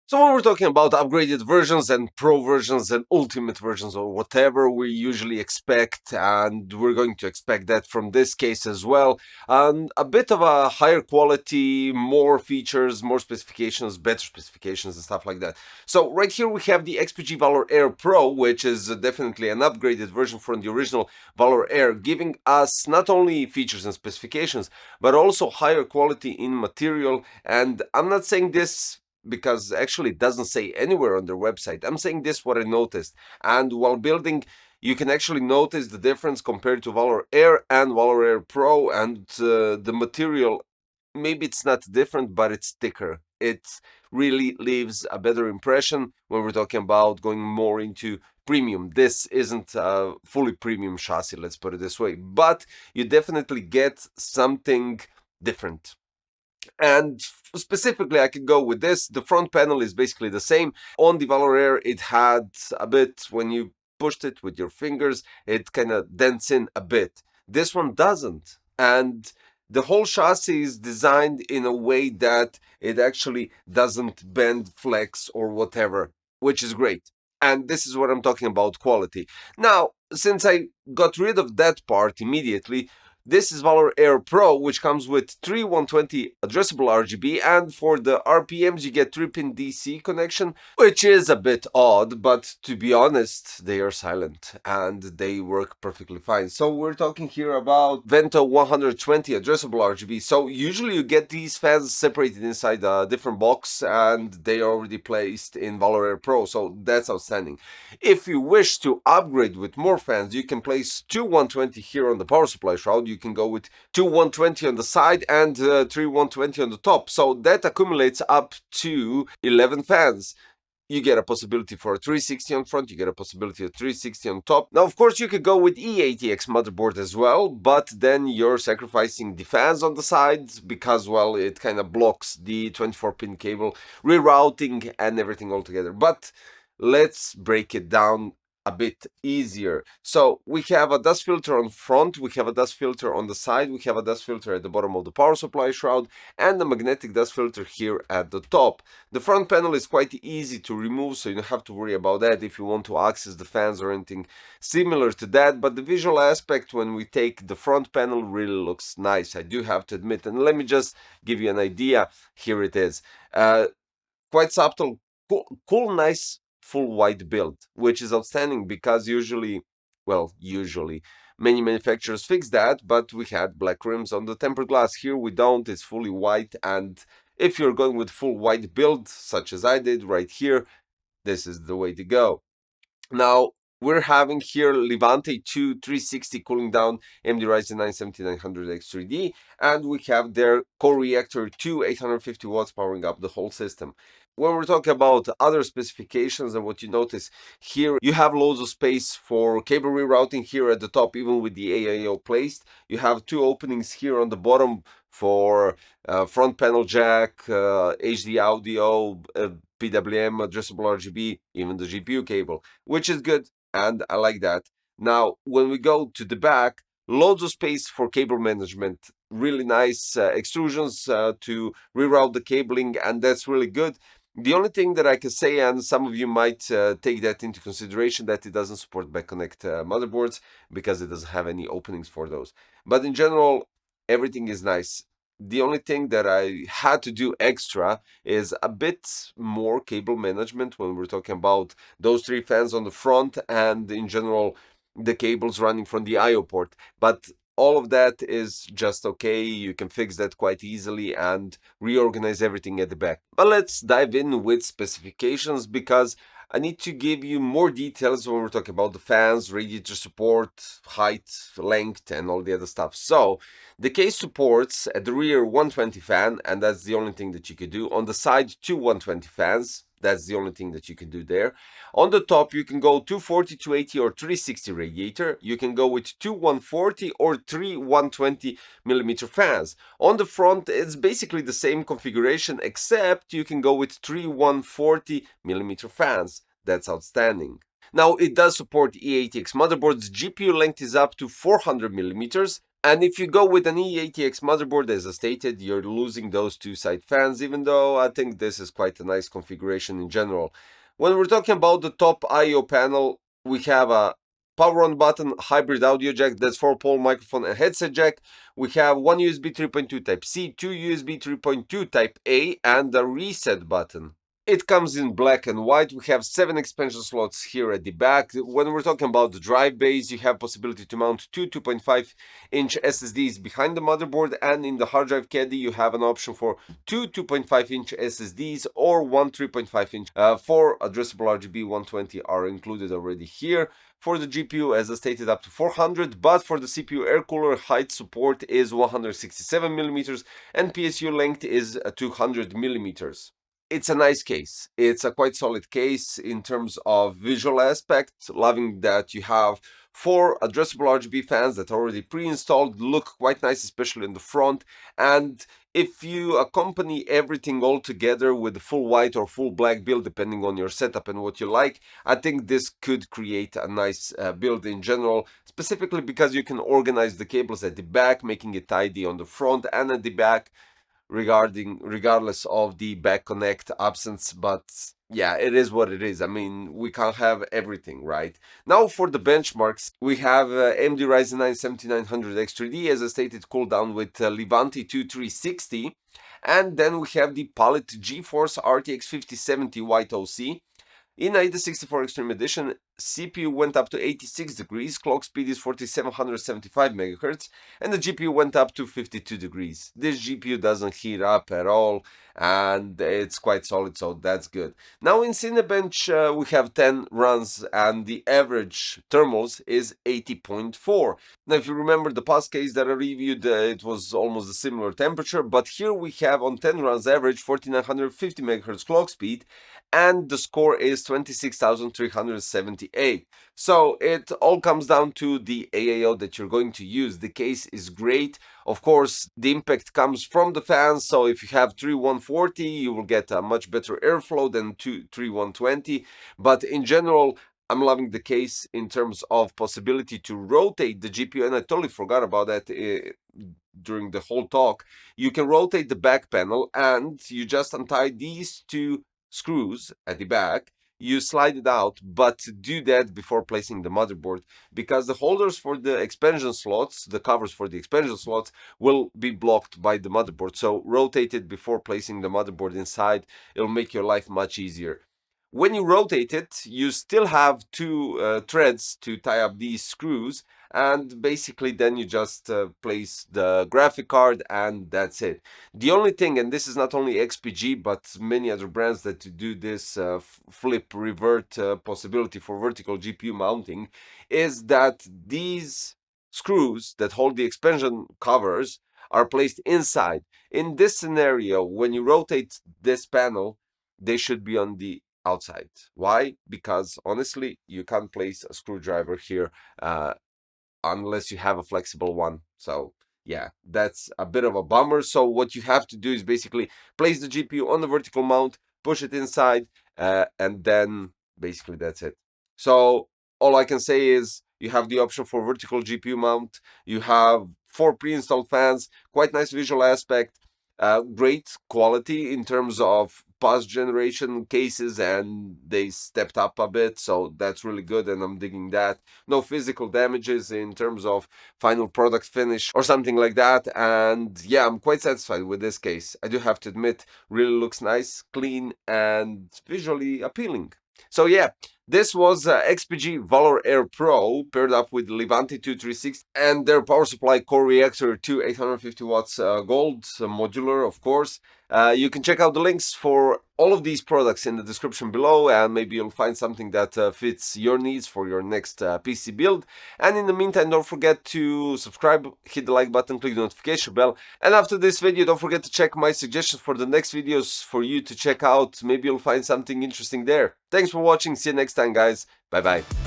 So when we're talking about upgraded versions and pro versions and ultimate versions or whatever we usually expect, and we're going to expect that from this case as well, a bit of a higher quality, more features, more specifications, better specifications and stuff like that. So right here we have the XPG VALOR AIR Pro, which is definitely an upgraded version from the original VALOR Air, giving us not only features and specifications, but also higher quality in material. And I'm not saying this because actually it doesn't say anywhere on their website. I'm saying this what I noticed. And while building, you can actually notice the difference compared to Valor Air and Valor Air Pro, and the material, maybe it's not different, but it's thicker. It really leaves a better impression when we're talking about going more into premium. This isn't a fully premium chassis, let's put it this way, but you definitely get something different. And specifically, I could go with this. The front panel is basically the same. On the Valor Air, it had a bit, when you pushed it with your fingers, it kind of dents in a bit. This one doesn't. And the whole chassis is designed in a way that it actually doesn't bend, flex, or whatever, which is great. And this is what I'm talking about, quality. Now, since I got rid of that part immediately, this is Valor Air Pro, which comes with three 120 addressable RGB, and for the RPMs you get 3-pin DC connection, which is a bit odd, but to be honest, they are silent and they work perfectly fine. So we're talking here about Vento 120 addressable RGB. So usually you get these fans separated inside a different box and they are already placed in Valor Air Pro, so that's outstanding. If you wish to upgrade with more fans, you can place two 120 here on the power supply shroud. You can go with two 120 on the side and three 120 on the top. So that accumulates up to 11 fans. You get a possibility for a 360 on front, you get a possibility of 360 on top. Now, of course, you could go with e-atx motherboard as well, but then you're sacrificing the fans on the sides because, well, it kind of blocks the 24-pin cable, rerouting and everything altogether. But let's break it down a bit easier. So we have a dust filter on front, we have a dust filter on the side, we have a dust filter at the bottom of the power supply shroud, and a magnetic dust filter here at the top. The front panel is quite easy to remove, so you don't have to worry about that if you want to access the fans or anything similar to that, but the visual aspect when we take the front panel really looks nice, I do have to admit. And let me just give you an idea. Here it is. Quite subtle, cool, nice full white build, which is outstanding because usually, many manufacturers fix that, but we had black rims on the tempered glass. Here we don't, it's fully white, and if you're going with full white build, such as I did right here, this is the way to go. Now, we're having here Levante 2 360 cooling down AMD Ryzen 9 7900X3D, and we have their core reactor 2 850 watts powering up the whole system. When we're talking about other specifications and what you notice here, you have loads of space for cable rerouting here at the top, even with the AIO placed. You have two openings here on the bottom for front panel jack, HD audio, PWM, addressable RGB, even the GPU cable, which is good, and I like that. Now, when we go to the back, loads of space for cable management, really nice extrusions to reroute the cabling, and that's really good. The only thing that I can say, and some of you might take that into consideration, that it doesn't support back connect motherboards because it doesn't have any openings for those. But in general, everything is nice. The only thing that I had to do extra is a bit more cable management when we're talking about those three fans on the front and in general the cables running from the IO port. But all of that is just okay. You can fix that quite easily and reorganize everything at the back. But let's dive in with specifications because I need to give you more details when we're talking about the fans, radiator support, height, length, and all the other stuff. So the case supports at the rear 120 fan, and that's the only thing that you could do. On the side, two 120 fans. That's the only thing that you can do there. On the top, you can go 240, 280, or 360 radiator. You can go with two 140 or three 120 millimeter fans. On the front, it's basically the same configuration, except you can go with three 140 millimeter fans. That's outstanding. Now, it does support e-atx motherboards. GPU length is up to 400 millimeters. And if you go with an e-atx motherboard, as I stated, you're losing those two side fans, even though I think this is quite a nice configuration in general. When we're talking about the top I/O panel, we have a power on button, hybrid audio jack, that's 4-pole microphone and headset jack. We have one USB 3.2 Type-C, two USB 3.2 Type-A, and a reset button. It comes in black and white. We have 7 expansion slots here at the back. When we're talking about the drive bays, you have possibility to mount two 2.5-inch SSDs behind the motherboard, and in the hard drive caddy you have an option for two 2.5-inch SSDs or one 3.5-inch. 4 addressable RGB 120 are included already here. For the GPU, as I stated, up to 400, but for the CPU, air cooler height support is 167 millimeters and PSU length is 200 millimeters. It's a nice case. It's a quite solid case in terms of visual aspect. Loving that you have 4 addressable RGB fans that are already pre-installed, look quite nice, especially in the front. And if you accompany everything all together with the full white or full black build, depending on your setup and what you like, I think this could create a nice build in general, specifically because you can organize the cables at the back, making it tidy on the front and at the back, regardless of the back connect absence. But yeah, it is what it is. I mean, we can't have everything, right? Now for the benchmarks, we have AMD Ryzen 9 7900 X3D, as I stated, cooled down with Levante 2360, and then we have the Palit GeForce RTX 5070 White OC. In AIDA 64 Extreme Edition, CPU went up to 86 degrees, clock speed is 4775 MHz, and the GPU went up to 52 degrees. This GPU doesn't heat up at all, and it's quite solid, so that's good. Now in Cinebench, we have 10 runs, and the average thermals is 80.4. Now if you remember the past case that I reviewed, it was almost a similar temperature, but here we have on 10 runs average 4950 MHz clock speed, and the score is 26,378. So it all comes down to the AIO that you're going to use. The case is great. Of course, the impact comes from the fans, so if you have 3140, you will get a much better airflow than 3120. But in general, I'm loving the case in terms of possibility to rotate the GPU, and I totally forgot about that during the whole talk. You can rotate the back panel, and you just untie these two screws at the back, you slide it out, but do that before placing the motherboard, because the holders for the expansion slots, the covers for the expansion slots, will be blocked by the motherboard. So rotate it before placing the motherboard inside. It'll make your life much easier. When you rotate it, you still have two threads to tie up these screws, and basically then you just place the graphic card, and that's it. The only thing, and this is not only XPG but many other brands that do this flip revert possibility for vertical GPU mounting, is that these screws that hold the expansion covers are placed inside. In this scenario, when you rotate this panel, they should be on the outside. Why? Because honestly, you can't place a screwdriver here unless you have a flexible one. So yeah, that's a bit of a bummer. So what you have to do is basically place the GPU on the vertical mount, push it inside, and then basically that's it. So all I can say is you have the option for vertical GPU mount. You have 4 pre-installed fans, quite nice visual aspect, great quality in terms of past generation cases, and they stepped up a bit, so that's really good, and I'm digging that. No physical damages in terms of final product finish or something like that, and yeah, I'm quite satisfied with this case. I do have to admit, really looks nice, clean, and visually appealing. So yeah, this was XPG VALOR AIR PRO paired up with Levante 2360 and their power supply core reactor to 850 watts gold, modular of course. You can check out the links for all of these products in the description below, and maybe you'll find something that fits your needs for your next PC build. And in the meantime, don't forget to subscribe, hit the like button, click the notification bell. And after this video, don't forget to check my suggestions for the next videos for you to check out. Maybe you'll find something interesting there. Thanks for watching. See you next time, guys. Bye bye.